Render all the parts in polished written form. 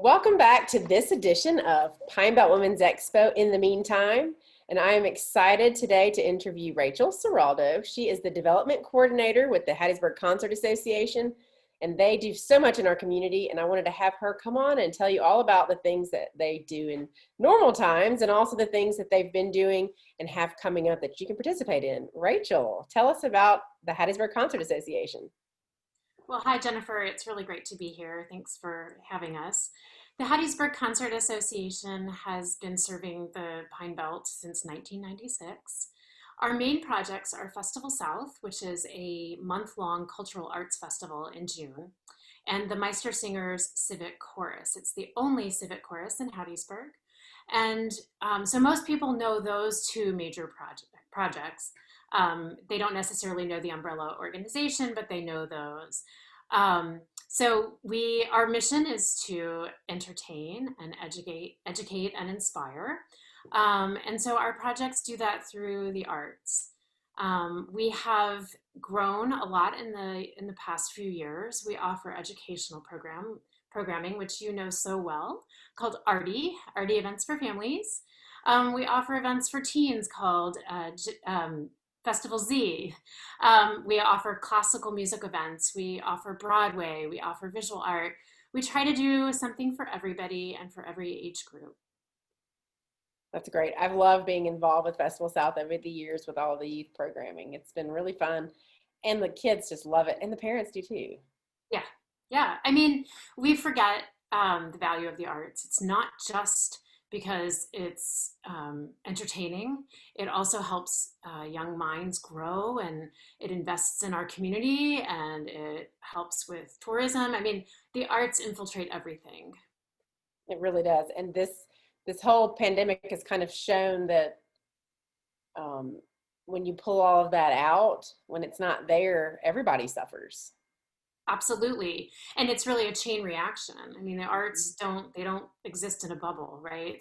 Welcome back to this edition of Pine Belt Women's Expo in the Meantime. And I am excited today to interview Rachel Seraldo. She is the development coordinator with the Hattiesburg Concert Association, and they do so much in our community. And I wanted to have her come on and tell you all about the things that they do in normal times and also the things that they've been doing and have coming up that you can participate in. Rachel, tell us about the Hattiesburg Concert Association. Well, hi, Jennifer. It's really great to be here. Thanks for having us. The Hattiesburg Concert Association has been serving the Pine Belt since 1996. Our main projects are Festival South, which is a month-long cultural arts festival in June, and the Meister Singers Civic Chorus. It's the only civic chorus in Hattiesburg. And so most people know those two major projects. They don't necessarily know the umbrella organization, but they know those. Our mission is to entertain and educate and inspire. And so our projects do that through the arts. We have grown a lot in the past few years. We offer educational programming, which you know so well, called Artie Events for Families. We offer events for teens called Festival Z. We offer classical music events. We offer Broadway. We offer visual art. We try to do something for everybody and for every age group. That's great. I've loved being involved with Festival South over the years with all the youth programming. It's been really fun. And the kids just love it. And the parents do too. Yeah, yeah. I mean, we forget the value of the arts. It's not just because it's entertaining. It also helps young minds grow, and it invests in our community, and it helps with tourism. I mean, the arts infiltrate everything. It really does. And this whole pandemic has kind of shown that when you pull all of that out, when it's not there, everybody suffers. Absolutely. And it's really a chain reaction. I mean, the arts don't exist in a bubble, right?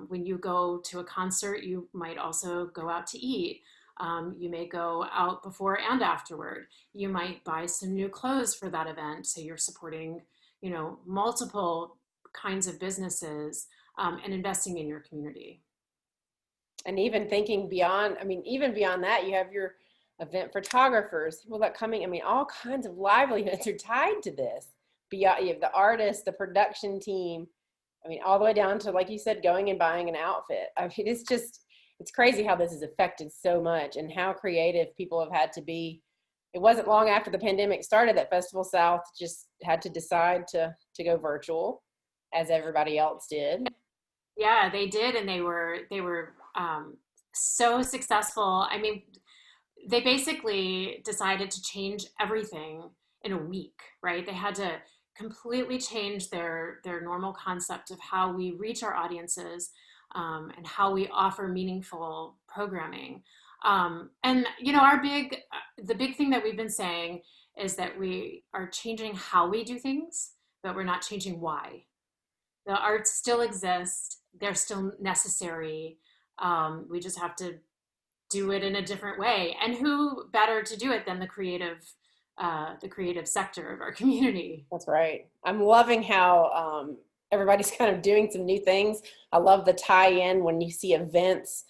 When you go to a concert, you might also go out to eat. You may go out before and afterward. You might buy some new clothes for that event. So you're supporting, multiple kinds of businesses, and investing in your community. And even thinking beyond, even beyond that, you have your event photographers, people that coming, all kinds of livelihoods are tied to this. Beyond, you have the artists, the production team, all the way down to, like you said, going and buying an outfit. It's crazy how this has affected so much and how creative people have had to be. It wasn't long after the pandemic started that Festival South just had to decide to go virtual, as everybody else did. Yeah, they did, and they were so successful. They basically decided to change everything in a week, right? They had to completely change their normal concept of how we reach our audiences, and how we offer meaningful programming. The big thing that we've been saying is that we are changing how we do things, but we're not changing why. The arts still exist. They're still necessary. We just have to do it in a different way. And who better to do it than the creative sector of our community? That's right. I'm loving how everybody's kind of doing some new things. I love the tie-in when you see events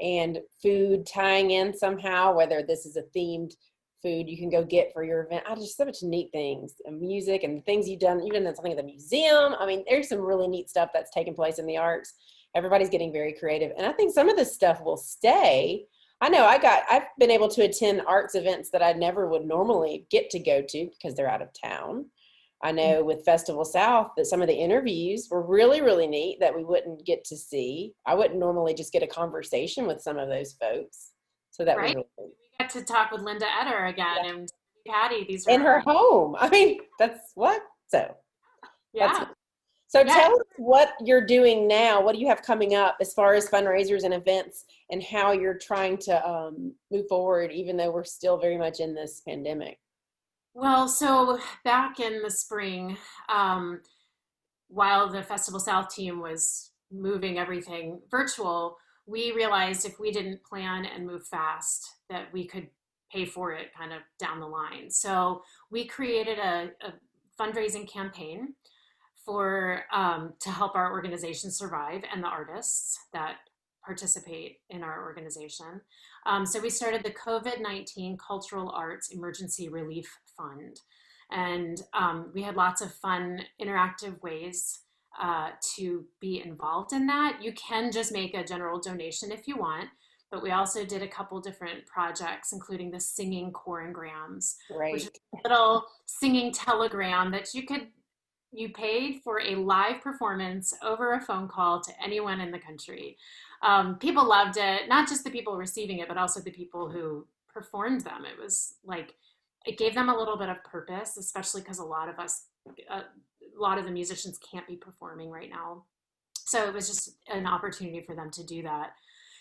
and food tying in somehow, whether this is a themed food you can go get for your event. Just so much neat things, and music and things you've done, even something at the museum. There's some really neat stuff that's taking place in the arts. Everybody's getting very creative. And I think some of this stuff will stay. I know I've been able to attend arts events that I never would normally get to go to because they're out of town. I know with Festival South that some of the interviews were really, really neat that we wouldn't get to see. I wouldn't normally just get a conversation with some of those folks. So that was Right? really cool. We got to talk with Linda Etter again, Yeah. and Patty. These In are her home. That's what? So that's yeah. So Yeah. tell us what you're doing now. What do you have coming up as far as fundraisers and events, and how you're trying to move forward, even though we're still very much in this pandemic? Well, so back in the spring, while the Festival South team was moving everything virtual, we realized if we didn't plan and move fast, that we could pay for it kind of down the line. So we created a fundraising campaign for to help our organization survive and the artists that participate in our organization. So we started the COVID-19 Cultural Arts Emergency Relief Fund. And we had lots of fun, interactive ways to be involved in that. You can just make a general donation if you want, but we also did a couple different projects, including the singing chorangrams, which is Great. a little singing telegram that you paid for a live performance over a phone call to anyone in the country. People loved it, not just the people receiving it, but also the people who performed them. It was like, it gave them a little bit of purpose, especially because a lot of the musicians can't be performing right now. So it was just an opportunity for them to do that.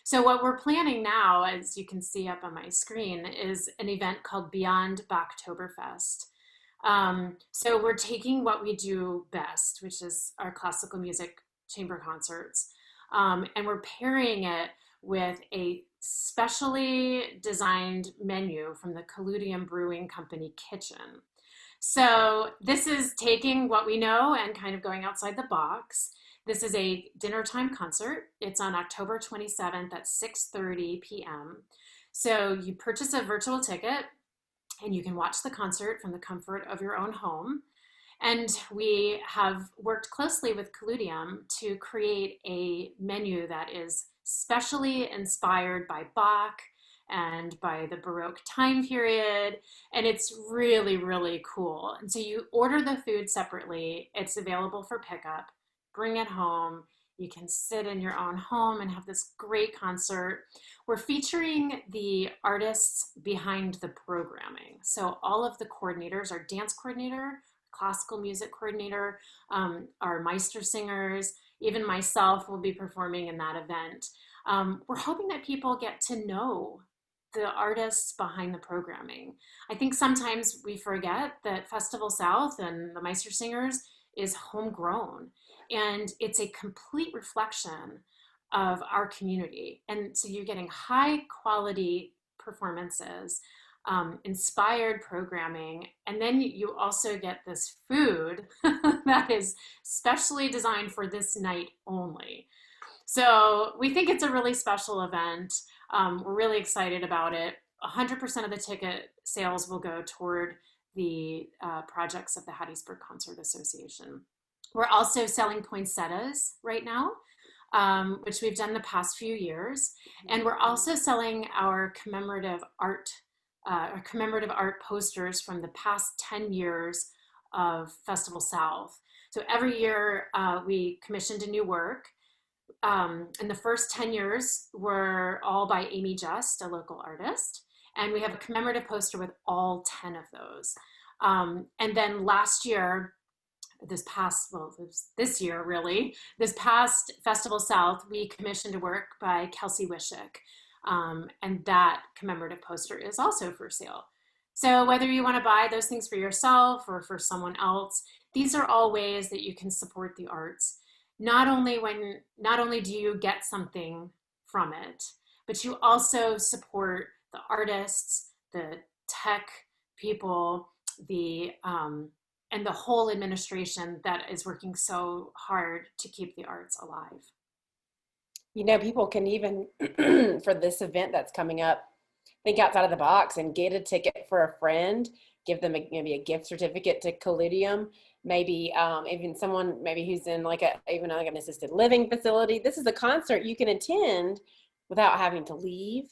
So what we're planning now, as you can see up on my screen, is an event called Beyond Bachtoberfest. So we're taking what we do best, which is our classical music chamber concerts, and we're pairing it with a specially designed menu from the Colludium Brewing Company kitchen. So this is taking what we know and kind of going outside the box. This is a dinner time concert. It's on October 27th at 6:30 p.m. So you purchase a virtual ticket and you can watch the concert from the comfort of your own home. And we have worked closely with Colludium to create a menu that is specially inspired by Bach and by the Baroque time period. And it's really, really cool. And so you order the food separately. It's available for pickup. Bring it home. You can sit in your own home and have this great concert. We're featuring the artists behind the programming. So all of the coordinators, our dance coordinator, classical music coordinator, our Meister singers, even myself will be performing in that event. We're hoping that people get to know the artists behind the programming. I think sometimes we forget that Festival South and the Meister singers is homegrown, and it's a complete reflection of our community. And so you're getting high quality performances, inspired programming, and then you also get this food that is specially designed for this night only. So we think it's a really special event. We're really excited about it. 100% of the ticket sales will go toward the projects of the Hattiesburg Concert Association. We're also selling poinsettias right now, which we've done the past few years. And we're also selling our commemorative art posters from the past 10 years of Festival South. So every year we commissioned a new work. And the first 10 years were all by Amy Just, a local artist. And we have a commemorative poster with all 10 of those. And then last year, this past Festival South, we commissioned a work by Kelsey Wishick. And that commemorative poster is also for sale. So whether you want to buy those things for yourself or for someone else, these are all ways that you can support the arts. Not only do you get something from it, but you also support the artists, the tech people, and the whole administration that is working so hard to keep the arts alive. You know, people can even, for this event that's coming up, think outside of the box and get a ticket for a friend, give them maybe a gift certificate to Colludium, maybe even someone maybe who's in even like an assisted living facility. This is a concert you can attend without having to leave,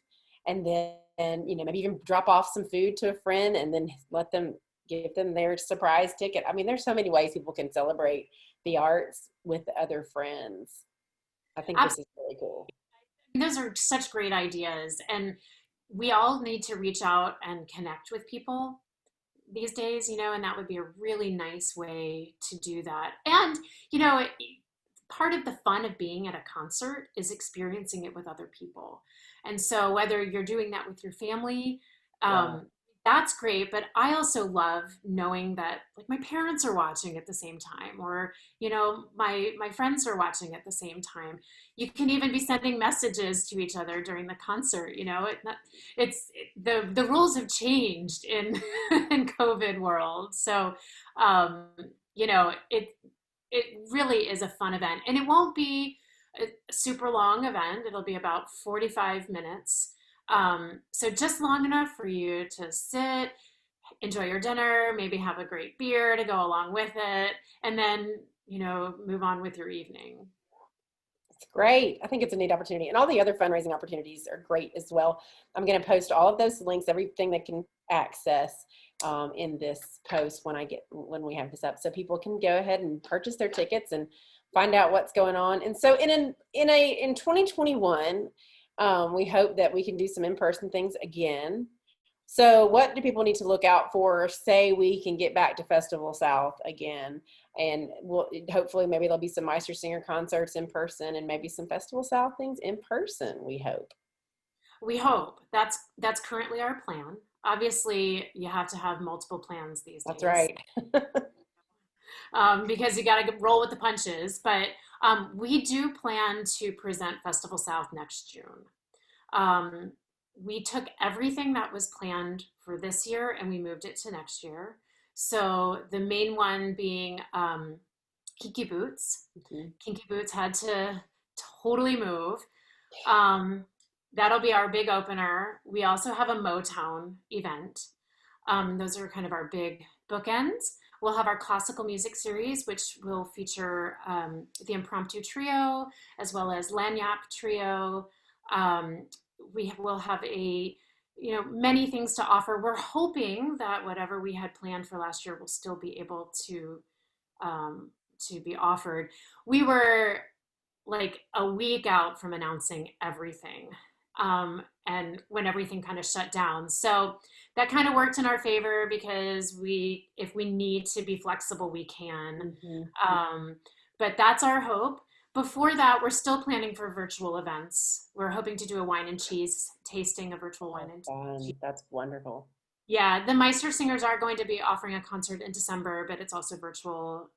and then maybe even drop off some food to a friend and then give them their surprise ticket. I mean, there's so many ways people can celebrate the arts with other friends. I think this is really cool. Those are such great ideas, and we all need to reach out and connect with people these days, and that would be a really nice way to do that. And part of the fun of being at a concert is experiencing it with other people. And so whether you're doing that with your family, Yeah. that's great. But I also love knowing that my parents are watching at the same time, or, my friends are watching at the same time. You can even be sending messages to each other during the concert. The rules have changed in in COVID world. So, it really is a fun event, and it won't be a super long event. It'll be about 45 minutes. So just long enough for you to sit, enjoy your dinner, maybe have a great beer to go along with it, and then, move on with your evening. It's great. I think it's a neat opportunity. And all the other fundraising opportunities are great as well. I'm going to post all of those links, everything they can access in this post when we have this up, so people can go ahead and purchase their tickets and find out what's going on. And so in 2021, we hope that we can do some in-person things again. So what do people need to look out for? Say we can get back to Festival South again, and hopefully maybe there'll be some Meister Singer concerts in person and maybe some Festival South things in person, we hope. We hope. That's currently our plan. Obviously, you have to have multiple plans these That's days, right. because you got to roll with the punches. But we do plan to present Festival South next June. Um, we took everything that was planned for this year and we moved it to next year. So the main one being Kinky Boots. Mhm. Kinky Boots had to totally move. Um, that'll be our big opener. We also have a Motown event. Those are kind of our big bookends. We'll have our classical music series, which will feature the Impromptu Trio, as well as Lagniappe Trio. Um, we will have many things to offer. We're hoping that whatever we had planned for last year will still be able to be offered. We were like a week out from announcing everything, and when everything kind of shut down. So that kind of worked in our favor because if we need to be flexible, we can. Mhm. But that's our hope. Before that, we're still planning for virtual events. We're hoping to do a wine and cheese tasting, a virtual wine Oh, and cheese. fun. That's wonderful. Yeah, the Meister Singers are going to be offering a concert in December, but it's also virtual.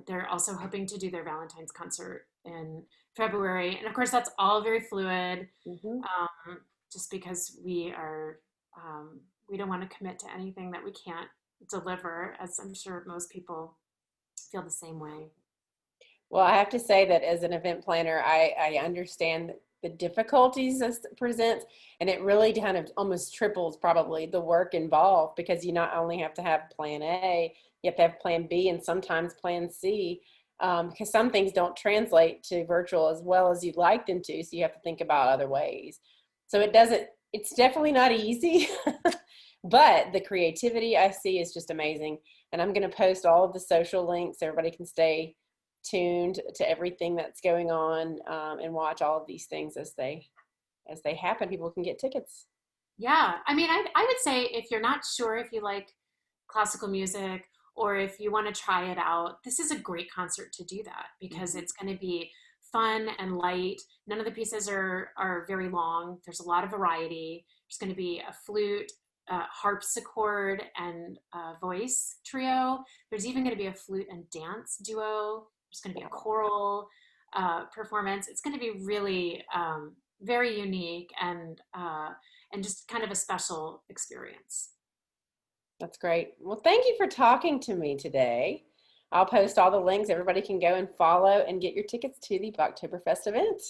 They're also hoping to do their Valentine's concert in February. And of course, that's all very fluid, Mhm. just because we don't want to commit to anything that we can't deliver, as I'm sure most people feel the same way. Well, I have to say that as an event planner, I understand the difficulties this presents, and it really kind of almost triples probably the work involved, because you not only have to have plan A, you have to have plan B and sometimes plan C, because some things don't translate to virtual as well as you'd like them to, so you have to think about other ways. So it's definitely not easy, but the creativity I see is just amazing. And I'm going to post all of the social links so everybody can stay tuned to everything that's going on, and watch all of these things as they happen. People can get tickets. Yeah, I mean, I would say if you're not sure if you like classical music or if you want to try it out, this is a great concert to do that because Mhm. it's going to be fun and light. None of the pieces are very long. There's a lot of variety. There's going to be a flute, harpsichord, and voice trio. There's even going to be a flute and dance duo. There's going to be a Wow, choral performance. It's going to be really very unique and just kind of a special experience. that's great. Well, thank you for talking to me today. I'll post all the links. Everybody can go and follow and get your tickets to the Oktoberfest event.